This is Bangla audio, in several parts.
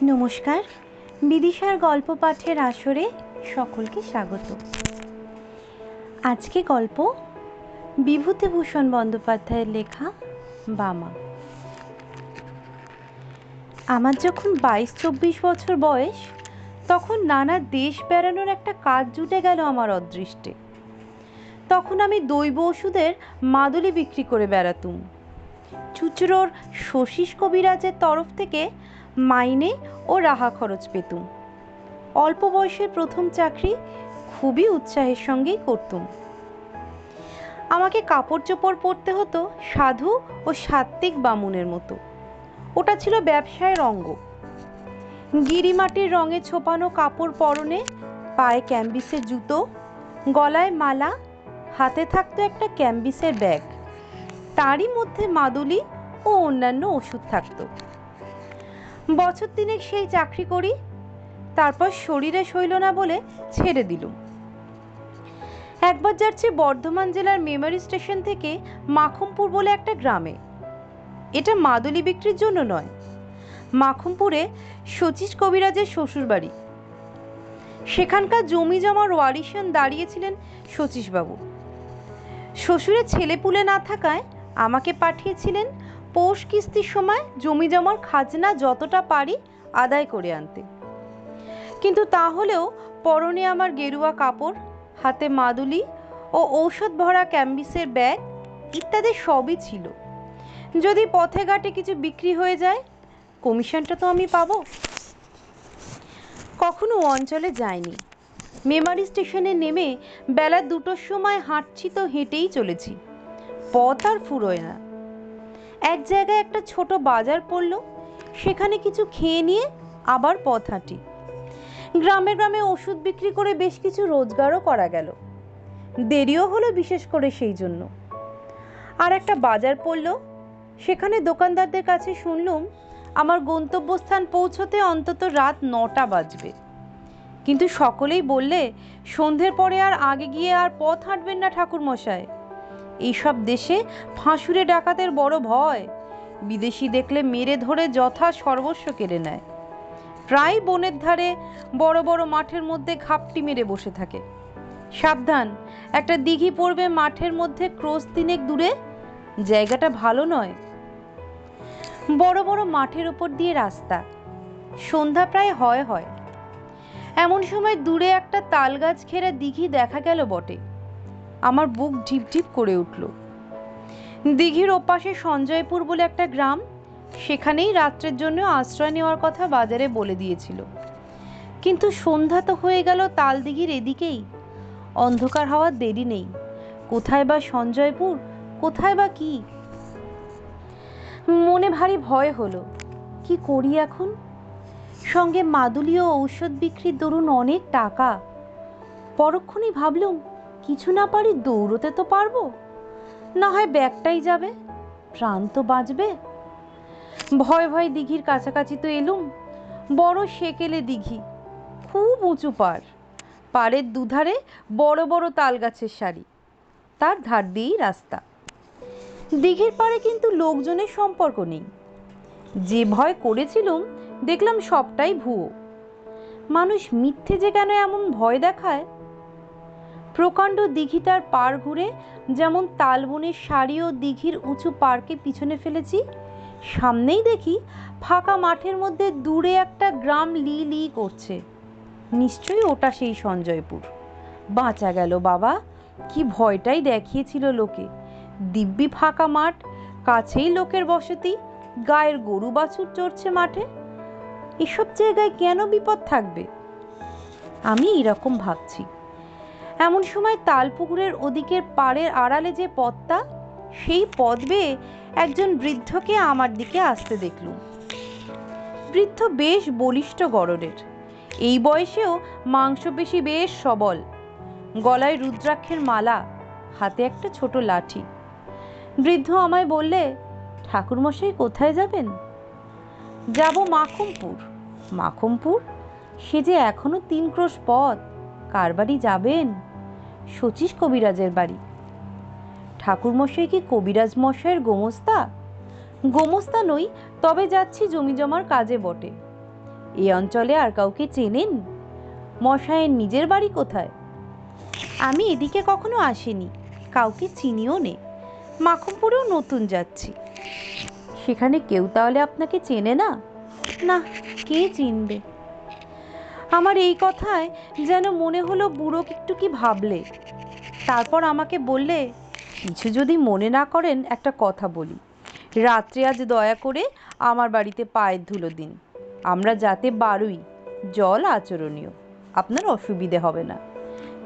নমস্কার, বিদিশার গল্প পাঠের আসরে সকলকে স্বাগত। আজকে গল্প বিভূতিভূষণ বন্দ্যোপাধ্যায়ের লেখা বামা। আমার যখন 22-24 বছর বয়স, তখন নানা দেশ বেড়ানোর একটা কাজ জুটে গেল আমার অদৃষ্টে। তখন আমি দৈব ওষুধের মাদুলি বিক্রি করে বেড়াতুম। চুচড়োর শশীশ কবিরাজের তরফ থেকে মাইনে ও রাহা খরচ পেতুম। অল্প বয়সের প্রথম চাকরি খুবই উৎসাহের সঙ্গেই করতুম। আমাকে কাপড় চোপড় পরতে হতো সাধু ও সাত্ত্বিক বামুনের মতো। ওটা ছিল ব্যবসায়ের অঙ্গ। গিরিমাটির রঙে ছোপানো কাপড় পরনে, পায়ে ক্যাম্বিসের জুতো, গলায় মালা, হাতে থাকতো একটা ক্যাম্বিসের ব্যাগ, তারই মধ্যে মাদুলি ও অন্যান্য ওষুধ থাকতো। বছর তিনেক সেই চাকরি করি, তারপর শরীরে সইল না বলে ছেড়ে দিলুম। একবার যাচ্ছি বর্ধমান জেলার মেমারি স্টেশন থেকে মাখমপুর বলে একটা গ্রামে। এটা মাদুলি বিক্রির জন্য নয়, মাখমপুরে শচীশ কবিরাজের শ্বশুর বাড়ি। সেখানকার জমি জমার ওয়ারিশান দাঁড়িয়েছিলেন শচীশবাবু। শ্বশুরের ছেলেপুলে না থাকায় আমাকে পাঠিয়েছিলেন পৌষ কিস্তির সময় জমি জমার খাজনা যতটা পারি আদায় করে আনতে। কিন্তু তাহলেও পরনে আমার গেরুয়া কাপড়, হাতে মাদুলি ও ঔষধ ভরা ক্যাম্বিসের ব্যাগ ইত্যাদি সবই ছিল। যদি পথে ঘাটে কিছু বিক্রি হয়ে যায়, কমিশনটা তো আমি পাবো। কখনো অঞ্চলে যাইনি। মেমারি স্টেশনে নেমে বেলা 2টোর সময় হাঁটছি তো হেঁটেই চলেছি, পথ আর ফুরোয় না। এক জায়গায় একটা ছোট বাজার পড়ল, সেখানে কিছু খেয়ে নিয়ে আবার পথ হাঁটি। গ্রামে গ্রামে ওষুধ বিক্রি করে বেশ কিছু রোজগারও করা গেল। দেরিও হলো বিশেষ করে সেই জন্য। আর একটা বাজার পড়ল, সেখানে দোকানদারদের কাছে শুনলুম আমার গন্তব্যস্থান পৌঁছতে অন্তত রাত 9টা বাজবে। কিন্তু সকলেই বললে সন্ধ্যের পরে আর আগে গিয়ে আর পথ হাঁটবেন না ঠাকুরমশাই। এইসব দেশে ফাঁসুরে ডাকাতের বড় ভয়, বিদেশি দেখলে মেরে ধরে যথা সর্বস্ব কেড়ে নেয়। প্রায় বনের ধারে বড় বড় মাঠের মধ্যে ঘাপটি মেরে বসে থাকে। সাবধান, একটা দিঘি পড়বে মাঠের মধ্যে ক্রোশ তিনেক দূরে, জায়গাটা ভালো নয়। বড় বড় মাঠের ওপর দিয়ে রাস্তা, সন্ধ্যা প্রায় হয়। এমন সময় দূরে একটা তাল গাছ ঘেরা দিঘি দেখা গেল বটে। আমার বুক ঢিপ ঢিপ করে উঠল। দিঘির ওপাশে সঞ্জয়পুর বলে একটা গ্রাম, সেখানেই রাত্রের জন্য আশ্রয় নেওয়ার কথা বাজারে বলে দিয়েছিল। কিন্তু সন্ধ্যা তো হয়ে গেল তাল দিঘির এদিকেই, অন্ধকার হওয়ার দেরি নেই। কোথায় বা সঞ্জয়পুর, কোথায় বা কি? মনে ভারী ভয় হলো। কি করি এখন? সঙ্গে মাদুলি ও ঔষধ বিক্রির দরুন অনেক টাকা। পরক্ষণই ভাবলুম কিছু না পারি দৌড়তে তো পারবো, না হয় ব্যাগটাই যাবে, প্রাণ তো বাঁচবে। ভয় ভয় দিঘির কাছাকাছি তো এলুম। বড় সেকেলে দিঘি, খুব উঁচু পাড়, পাড়ের দুধারে বড় বড় তাল গাছের সারি, তার ধার দিয়েই রাস্তা। দিঘির পাড়ে কিন্তু লোকজনের সম্পর্ক নেই। যে ভয় করেছিলুম দেখলাম সবটাই ভুয়ো। মানুষ মিথ্যে যে কেন এমন ভয় দেখায়? প্রকাণ্ড দিঘিটার পাড় ঘুরে যেমন তালবনের সারি ও দিঘির উঁচু পাড়কে পিছনে ফেলেছি, সামনেই দেখি ফাঁকা মাঠের মধ্যে দূরে একটা গ্রাম লি লি করছে। নিশ্চয়ই ওটা সেই সঞ্জয়পুর। বাঁচা গেল বাবা, কি ভয়টাই দেখিয়েছিল লোকে। দিব্যি ফাঁকা মাঠ, কাছেই লোকের বসতি, গায়ের গরু বাছুর চড়ছে মাঠে। এসব জায়গায় কেন বিপদ থাকবে? আমি এরকম ভাবছি। এমন সময় তালপুকুরের ওদিকের পাড়ের আড়ালে যে পথটা, সেই পথ বেয়ে একজন বৃদ্ধকে আমার দিকে আসতে দেখলুম। বৃদ্ধ বেশ বলিষ্ঠ গড়নের, এই বয়সেও মাংসপেশি বেশ সবল, গলায় রুদ্রাক্ষের মালা, হাতে একটা ছোট লাঠি। বৃদ্ধ আমায় বললে, ঠাকুরমশাই কোথায় যাবেন? যাব মাখমপুর। মাখমপুর? সে যে এখনো 3 ক্রোশ পথ। কার বাড়ি যাবেন? শচীশ কবিরাজের বাড়ি। ঠাকুরমশাই কি কবিরাজ মশাইয়ের গোমস্তা? গোমস্তা নই, তবে যাচ্ছি জমি জমার কাজে বটে। এই অঞ্চলে আর কাউকে চেনেন? মশাইয়ের নিজের বাড়ি কোথায়? আমি এদিকে কখনো আসিনি, কাউকে চিনিও নেই, মাখনপুরেও নতুন যাচ্ছি। সেখানে কেউ তাহলে আপনাকে চেনে না? না, কে চিনবে? আমার এই কথায় যেন মনে হলো বুড়ো একটু কি ভাবলে। তারপর আমাকে বললে, কিছু যদি মনে না করেন একটা কথা বলি। রাত্রে আজ দয়া করে আমার বাড়িতে পায়ের ধুলো দিন। আমরা যাতে বারুই, জল আচরণীয়, আপনার অসুবিধে হবে না।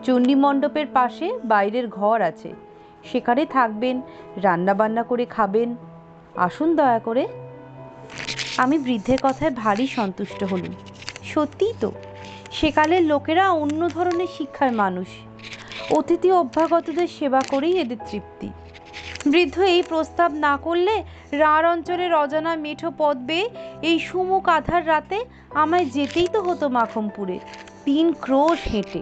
চণ্ডী মণ্ডপের পাশে বাইরের ঘর আছে, সেখানে থাকবেন, রান্না বান্না করে খাবেন। আসুন দয়া করে। আমি বৃদ্ধের কথায় ভারী সন্তুষ্ট হলুম। সত্যিই তো, সেকালের লোকেরা অন্য ধরনের শিক্ষার মানুষ। অতিথি অভ্যাগতদের সেবা করেই এদের তৃপ্তি। বৃদ্ধ এই প্রস্তাব না করলে রাঢ় অঞ্চলের অজানা মেঠো পথ বেয়ে এই সুমুখ আধার রাতে আমায় যেতেই তো হতো মাখনপুরে, 3 ক্রোশ হেঁটে।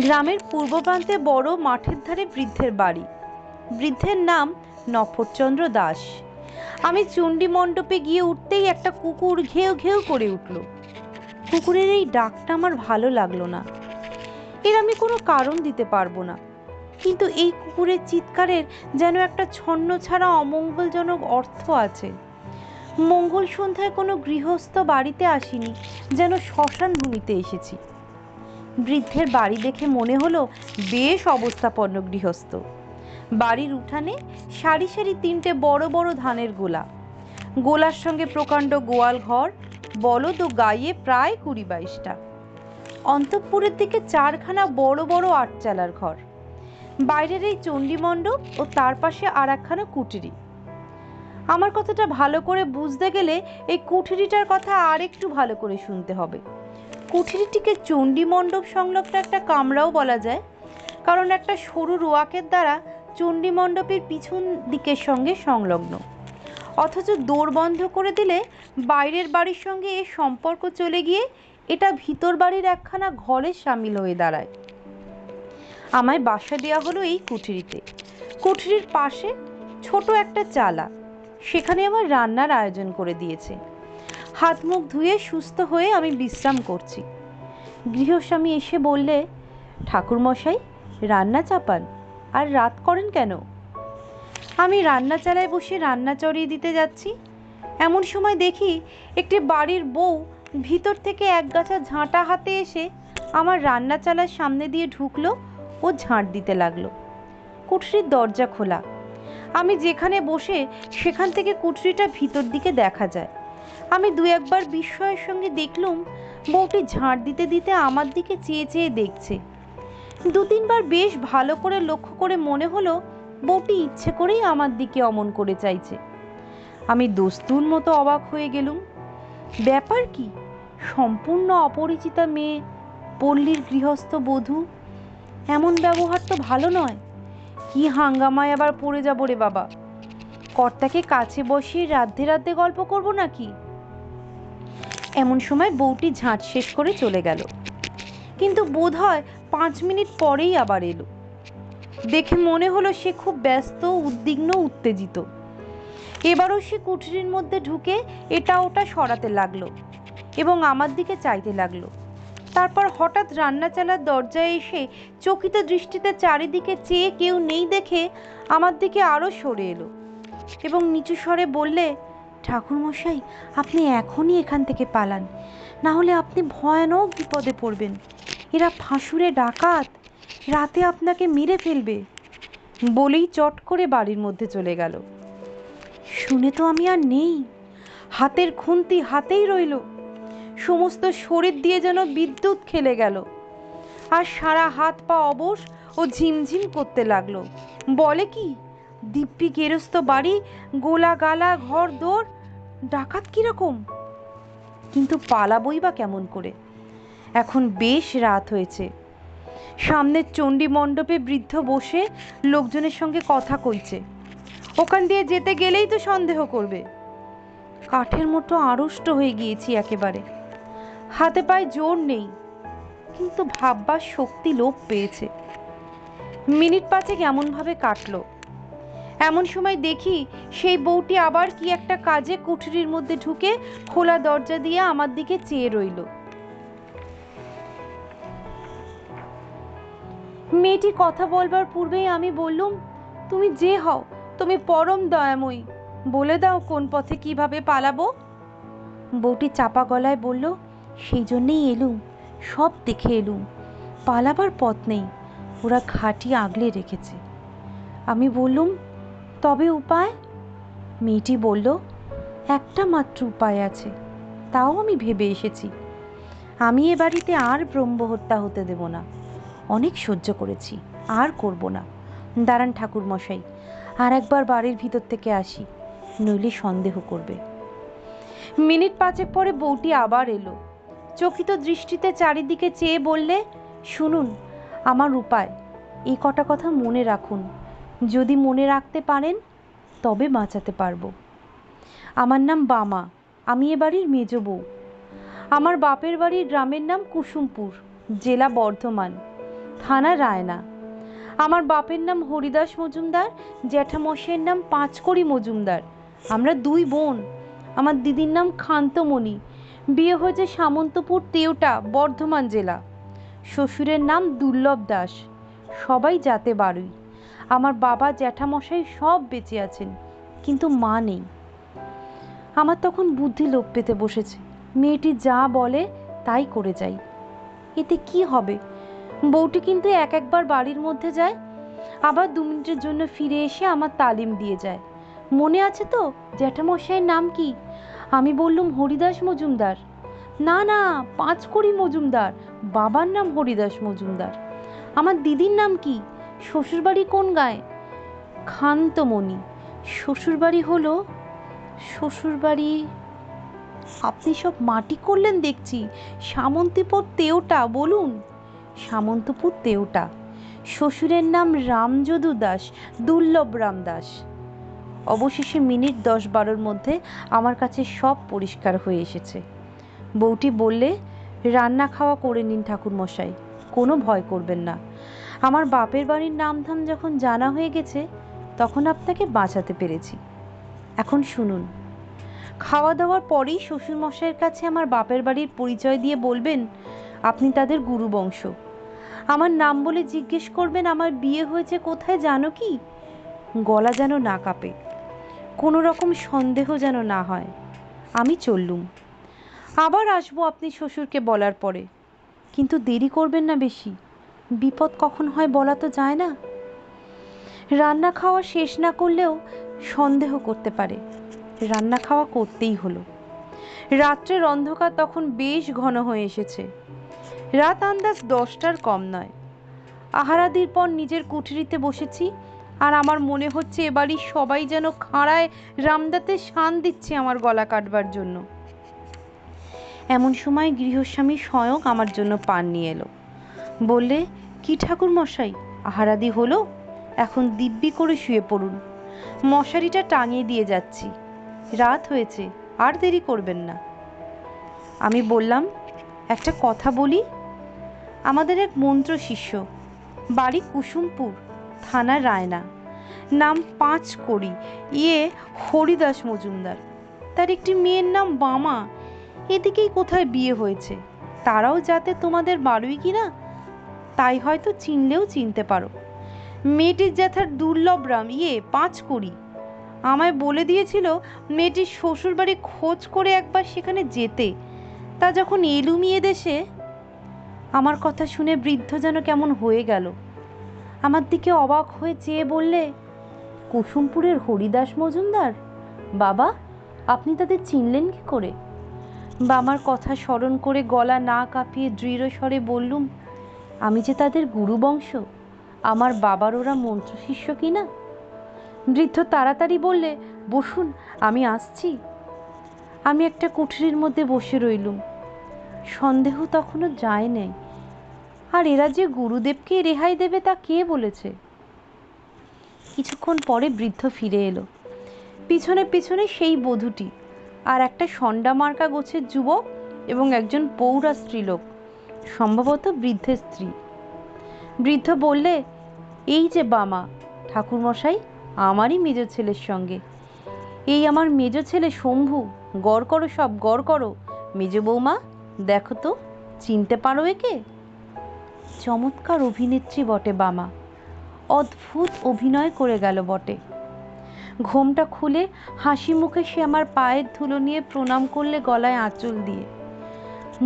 গ্রামের পূর্ব প্রান্তে বড় মাঠের ধারে বৃদ্ধের বাড়ি। বৃদ্ধের নাম নফরচন্দ্র দাস। আমি চণ্ডী মণ্ডপে গিয়ে উঠতেই একটা কুকুর ঘেউ ঘেউ করে উঠল। কুকুরের এই ডাকটা আমার ভালো লাগলো না। এর আমি কোনো কারণ দিতে পারবো না, কিন্তু এই কুকুরের চিৎকারের যেন একটা ছন্ন ছাড়া অমঙ্গলজনক অর্থ আছে। মঙ্গল সন্ধ্যায় কোনো গৃহস্থ বাড়িতে আসিনি, যেন শ্মশান ভূমিতে এসেছি। বৃদ্ধের বাড়ি দেখে মনে হলো বেশ অবস্থাপন্ন গৃহস্থ। বাড়ির উঠানে সারি সারি 3টে বড় বড় ধানের গোলা, গোলার সঙ্গে প্রকাণ্ড গোয়াল ঘর, বলদ ও গাইয়ে প্রায় 20-22টা। অন্তঃপুরের দিকে 4খানা বড় বড় 8চালার ঘর। বাইরের এই চণ্ডী মণ্ডপ ও তার পাশে আর একখানা কুটিরি। আমার কথাটা ভালো করে বুঝতে গেলে এই কুঠিরিটার কথা আর একটু ভালো করে শুনতে হবে। কুঠিরিটিকে চণ্ডী মণ্ডপ সংলগ্ন একটা কামরাও বলা যায়, কারণ একটা সরু রোয়াকের দ্বারা চণ্ডী মণ্ডপের পিছন দিকের সঙ্গে সংলগ্ন। অথচ দোর বন্ধ করে দিলে বাইরের বাড়ির সঙ্গে এর সম্পর্ক চলে গিয়ে এটা ভিতর বাড়ির একখানা ঘরে সামিল হয়ে দাঁড়ায়। আমায় বাসা দেওয়া হলো এই কুঠিরিতে। কুঠিরির পাশে ছোট একটা চালা, সেখানে আমার রান্নার আয়োজন করে দিয়েছে। হাত মুখ ধুয়ে সুস্থ হয়ে আমি বিশ্রাম করছি। গৃহস্বামী এসে বললে, ঠাকুরমশাই রান্না চাপান, আর রাত করেন কেন? আমি রান্না চালায় বসে রান্না চড়িয়ে দিতে যাচ্ছি, এমন সময় দেখি একটি বাড়ির বউ ভিতর থেকে একগাছা ঝাঁটা হাতে এসে আমার রান্না চালার সামনে দিয়ে ঢুকলো ও ঝাঁট দিতে লাগলো। কুঠরির দরজা খোলা। আমি যেখানে বসে সেখান থেকে কুঠরিটা ভিতর দিকে দেখা যায়। আমি 2-1বার বিস্ময়ের সঙ্গে দেখলুম বউটি ঝাঁট দিতে দিতে আমার দিকে চেয়ে চেয়ে দেখছে। 2-3বার বেশ ভালো করে লক্ষ্য করে মনে হলো বউটি ইচ্ছে করেই আমার দিকে অমন করে চাইছে। আমি দস্তুর মতো অবাক হয়ে গেলুম। ব্যাপার কি? সম্পূর্ণ অপরিচিতা মেয়ে, পল্লীর গৃহস্থ বধূ, এমন ব্যবহার তো ভালো নয়। কি হাঙ্গামায় আবার পড়ে যাবো রে বাবা! কর্তাকে কাছে বসিয়ে রাধে রাধে গল্প করব নাকি? এমন সময় বউটি ঝাঁট শেষ করে চলে গেল, কিন্তু বোধ হয় 5 মিনিট পরেই আবার এলো। দেখে মনে হলো সে খুব ব্যস্ত, উদ্বিগ্ন, উত্তেজিত। এবারও সে কুঠরির মধ্যে ঢুকে এটা ওটা সরাতে লাগলো এবং আমার দিকে চাইতে লাগলো। তারপর হঠাৎ রান্না চালার দরজায় এসে চকিত দৃষ্টিতে চারিদিকে চেয়ে কেউ নেই দেখে আমার দিকে আরো সরে এলো এবং নিচু স্বরে বললে, ঠাকুরমশাই আপনি এখনই এখান থেকে পালান, না হলে আপনি ভয়ানক বিপদে পড়বেন। এরা ফাঁসুরে ডাকাত, রাতে আপনাকে মেরে ফেলবে। বলেই চট করে বাড়ির মধ্যে চলে গেল। শুনে তো আমি আর নেই, হাতের খুন্তি হাতেই রইল। সমস্ত শরীর দিয়ে যেন বিদ্যুৎ খেলে গেল, আর সারা হাত পা অবশ ও ঝিমঝিম করতে লাগলো। বলে কি, দিব্যি গেরস্ত বাড়ি, গোলা গালা, ঘর দোর, ডাকাত কিরকম? কিন্তু পালাবই বা কেমন করে? এখন বেশ রাত হয়েছে। সামনের চণ্ডী মণ্ডপে বৃদ্ধ বসে লোকজনের সঙ্গে কথা কইছে। ওখান দিয়ে যেতে গেলেই তো সন্দেহ করবে। কাঠের মতো আড়ষ্ট হয়ে গিয়েছি একেবারে। হাতে পায়ে জোর নেই, কিন্তু ভাববার শক্তি লোপ পেয়েছে। মিনিট 5 এমন ভাবে কাটলো। এমন সময় দেখি সেই বউটি আবার কি একটা কাজে কুঠরির মধ্যে ঢুকে খোলা দরজা দিয়ে আমার দিকে চেয়ে রইল। মেয়েটি কথা বলবার পূর্বেই আমি বললুম, তুমি যে হও, তুমি পরম দয়াময়ী, বলে দাও কোন পথে কিভাবে পালাবো। বউটি চাপা গলায় বলল, সেই জন্যেই এলুম, সব দেখে এলুম, পালাবার পথ নেই, ওরা ঘাঁটি আগলে রেখেছে। আমি বললুম, তবে উপায়? মেয়েটি বলল, একটা মাত্র উপায় আছে, তাও আমি ভেবে এসেছি। আমি এ বাড়িতে আর ব্রহ্মহত্যা হতে দেব না, অনেক সহ্য করেছি, আর করব না। দাঁড়ান ঠাকুর মশাই, আর একবার বাড়ির ভিতর থেকে আসি, নইলে সন্দেহ করবে। মিনিট পাঁচেক পরে বউটি আবার এলো, চকিত দৃষ্টিতে চারিদিকে চেয়ে বললে, শুনুন আমার উপায়, এই কটা কথা মনে রাখুন, যদি মনে রাখতে পারেন তবে বাঁচাতে পারবো। আমার নাম বামা, আমি এ বাড়ির মেজ বউ। আমার বাপের বাড়ির গ্রামের নাম কুসুমপুর, জেলা বর্ধমান, থানা রায়না। আমার বাপের নাম হরিদাস মজুমদার, জ্যাঠামশাইয়ের নাম পাঁচকড়ি মজুমদার। আমরা দুই বোন। আমার দিদির নাম খান্তমণি, বিয়ে হয়েছে সামন্তপুর তেওটা, বর্ধমান জেলা। শ্বশুরের নাম দুর্লভ দাস, সবাই জাতে বাড়ুই। আমার বাবা জ্যাঠামশাই সব বেঁচে আছেন, কিন্তু মা নেই। আমার তখন বুদ্ধি লোপ পেতে বসেছে, মেয়েটি যা বলে তাই করে যাই। এতে কি হবে? বউটি কিন্তু এক একবার বাড়ির মধ্যে যায়, আবার 2 মিনিটের জন্য ফিরে এসে আমার তালিম দিয়ে যায়। মনে আছে তো জ্যাঠামশাইয়ের নাম কি? আমি বললুম হরিদাস মজুমদার। না না, পাঁচকড়ি মজুমদার, বাবার নাম হরিদাস মজুমদার। আমার দিদির নাম কি? শ্বশুরবাড়ি কোন গায়ে? খান্তমণি। শ্বশুরবাড়ি হলো, শ্বশুরবাড়ি, আপনি সব মাটি করলেন দেখছি, সামন্তীপুর তেওটা। বলুন। সামন্তপুর তেওটা। শ্বশুরের নাম রামযদু দাস, দুর্লভ রাম দাস। অবশেষে মিনিট 10-12 মধ্যে আমার কাছে সব পরিষ্কার হয়ে এসেছে। বউটি বললে, রান্না খাওয়া করে নিন ঠাকুরমশাই, কোনো ভয় করবেন না। আমার বাপের বাড়ির নামধাম যখন জানা হয়ে গেছে, তখন আপনাকে বাঁচাতে পেরেছি। এখন শুনুন, খাওয়া দাওয়ার পরেই শ্বশুরমশাইয়ের কাছে আমার বাপের বাড়ির পরিচয় দিয়ে বলবেন আপনি তাদের গুরুবংশ। আমার নাম বলে জিজ্ঞেস করবেন আমার বিয়ে হয়েছে কোথায় জানো কি? গলা যেন না কাঁপে, কোনো রকম সন্দেহ যেন না হয়। আমি চললুম। আবার আসবো আপনি শ্বশুরকে বলার পরে, কিন্তু দেরি করবেন না বেশি, বিপদ কখন হয় বলা তো যায় না। রান্না খাওয়া শেষ না করলেও সন্দেহ করতে পারে, রান্না খাওয়া করতেই হলো। রাত্রের অন্ধকার তখন বেশ ঘন হয়ে এসেছে, রাত আন্দাজ 10টার কম নয়। আহারাদির পর নিজের কুঠরিতে বসেছি, আর আমার মনে হচ্ছে এবারই সবাই যেন খাঁড়ায় রামদাতে শান দিচ্ছে আমার গলা কাটবার জন্য। এমন সময় গৃহস্বামী স্বয়ং আমার জন্য পান নিয়ে এলো। বললে, কি ঠাকুর মশাই, আহারাদি হলো? এখন দিব্যি করে শুয়ে পড়ুন, মশারিটা টাঙিয়ে দিয়ে যাচ্ছি, রাত হয়েছে, আর দেরি করবেন না। আমি বললাম, একটা কথা বলি। আমাদের এক মন্ত্র শিষ্য, বাড়ি কুসুমপুর, থানা রায়না, নাম পাঁচকড়ি, হরিদাস মজুমদার। তার একটি মেয়ের নাম বামা, এদিকেই কোথায় বিয়ে হয়েছে। তারাও যাতে তোমাদের বাড়ুই কিনা, তাই হয়তো চিনলেও চিনতে পারো। মেয়েটির জ্যাঠার দুর্লভ রাম, পাঁচকড়ি, আমায় বলে দিয়েছিল মেয়েটির শ্বশুরবাড়ি খোঁজ করে একবার সেখানে যেতে। তা যখন এলুমিয়ে দেশে। আমার কথা শুনে বৃদ্ধ যেন কেমন হয়ে গেল, আমার দিকে অবাক হয়ে চেয়ে বললে, কুসুমপুরের হরিদাস মজুমদার, বাবা আপনি তাদের চিনলেন কি করে? বা আমার কথা স্মরণ করে গলা না কাঁপিয়ে দৃঢ় স্বরে বললুম, আমি যে তাদের গুরুবংশ, আমার বাবার ওরা মন্ত্র শিষ্য কিনা। বৃদ্ধ তাড়াতাড়ি বললে, বসুন, আমি আসছি। আমি একটা কুঠরির মধ্যে বসে রইলুম। সন্দেহ তখনও যায় নাই, আর এরা যে গুরুদেবকে রেহাই দেবে তা কে বলেছে। কিছুক্ষণ পরে বৃদ্ধ ফিরে এলো, পিছনে পিছনে সেই বধূটি, আর একটা সন্ডা মার্কা গোছের যুবক এবং একজন পৌরা স্ত্রীলোক, সম্ভবত বৃদ্ধের স্ত্রী। বৃদ্ধ বললে, এই যে বামা, ঠাকুরমশাই আমারই মেজ ছেলের সঙ্গে। এই আমার মেজ ছেলে শম্ভু। গড় করো সব, গড় করো। মেজ বৌমা, দেখো তো, চিনতে পারো একে? চমৎকার অভিনেত্রী বটে বামা, অদ্ভুত অভিনয় করে গেল বটে। ঘোমটা খুলে হাসি মুখে সে আমার পায়ের ধুলো নিয়ে প্রণাম করলে গলায় আঁচল দিয়ে।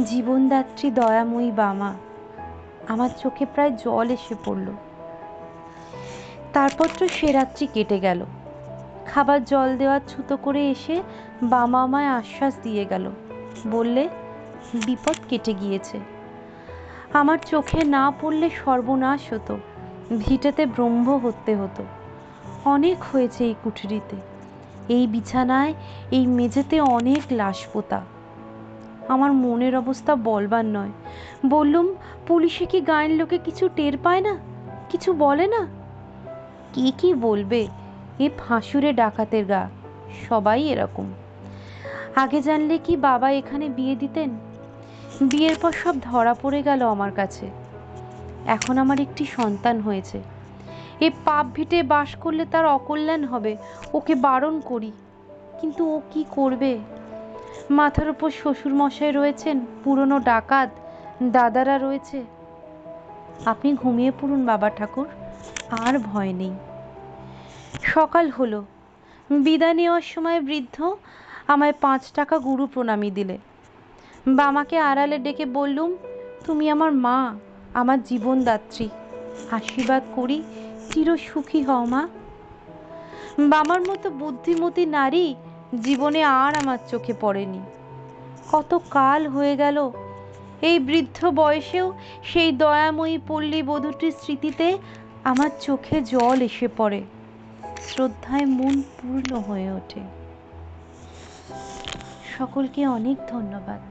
জীবনদাত্রী দয়াময়ী বামা। আমার চোখে প্রায় জল এসে পড়ল। তারপর তো সে রাত্রি কেটে গেল। খাবার জল দেওয়ার ছুতো করে এসে বামা আমায় আশ্বাস দিয়ে গেল, বললে বিপদ কেটে গিয়েছে। আমার চোখে না পড়লে সর্বনাশ হতো, ভিটেতে ব্রহ্ম হত্যে হতো। অনেক হয়েছে এই কুঠুরিতে, এই বিছানায়, এই মেঝেতে অনেক লাশ পোতা। আমার মনের অবস্থা বলবার নয়। বললুম, পুলিশে কি গায়ের লোকে কিছু টের পায় না, কিছু বলে না? কে কি বলবে, এ ফাঁসুরে ডাকাতের গা, সবাই এরকম। আগে জানলে কি বাবা এখানে বিয়ে দিতেন? বিয়ের পর সব ধরা পড়ে গেল আমার কাছে। এখন আমার একটি সন্তান হয়েছে। এ পাপ ভিটে বাস করলে তার অকল্যাণ হবে, ওকে বারণ করি, কিন্তু ও কি করবে? মাথার উপর শ্বশুর মশাই রয়েছেন, পুরনো ডাকাত দাদারা রয়েছে। আপনি ঘুমিয়ে পড়ুন বাবা ঠাকুর, আর ভয় নেই। সকাল হলো। বিদায় নেওয়ার সময় বৃদ্ধ আমায় 5 টাকা গুরু প্রণামী দিলে। বামাকে আড়ালে ডেকে বললুম, তুমি আমার মা, আমার জীবনদাত্রী, আশীর্বাদ করি চির সুখী হও মা। বামার মতো বুদ্ধিমতী নারী জীবনে আর আমার চোখে পড়েনি। কত কাল হয়ে গেল, এই বৃদ্ধ বয়সেও সেই দয়াময়ী পল্লী বধূটির স্মৃতিতে আমার চোখে জল এসে পড়ে, শ্রদ্ধায় মন পূর্ণ হয়ে ওঠে। সকলকে অনেক ধন্যবাদ।